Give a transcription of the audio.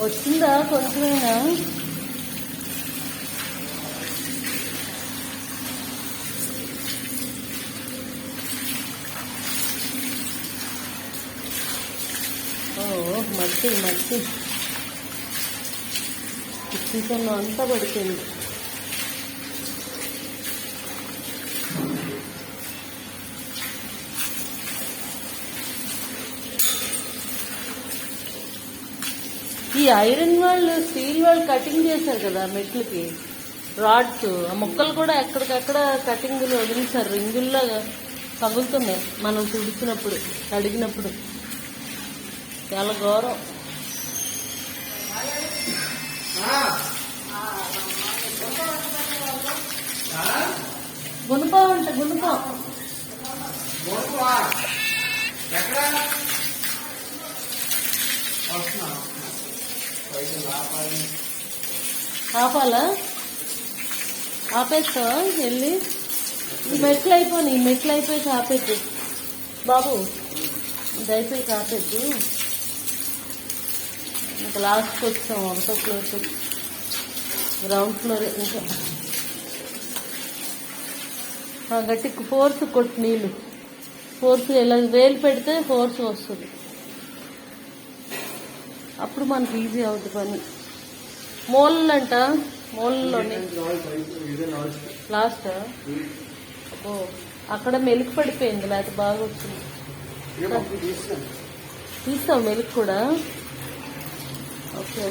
వచ్చిందా కొంచెమైనా? మట్టి మట్టి కిచెన్ అంతా పడిపోయింది. ఈ ఐరన్ వాళ్ళు స్టీల్ వాళ్ళు కటింగ్ చేశారు కదా మెట్లకి రాడ్స్, ఆ ముక్కలు కూడా ఎక్కడికక్కడ కటింగ్లు వదిలించారు. రింగుల్లాగా తగులుతున్నాయి మనం తుడిచినప్పుడు కడిగినప్పుడు. చాలా ఘోరం. గుణపం అంట, గుణపం. ఆపాలా? ఆపేస్తావా వెళ్ళి? ఈ మెట్లు అయిపోయి ఆపేద్దు బాబు, ఇది అయిపోయి ఆపేద్దు. ఇంకా లాస్ట్కి వచ్చాం, ఒకటో ఫ్లోర్, గ్రౌండ్ ఫ్లోర్. ఇంకా గట్టి ఫోర్స్ కొట్టు నీళ్ళు, ఫోర్స్ ఇలా వేలు పెడితే ఫోర్స్ వస్తుంది, అప్పుడు మనకి ఈజీ అవుతుంది పని. మూలలంట, మూలలోనే లాస్ట్. ఓ అక్కడ మెలుకు పడిపోయింది, లేకపోతే బాగా వచ్చింది. తీస్తావు మెలుకు కూడా? ఓకే.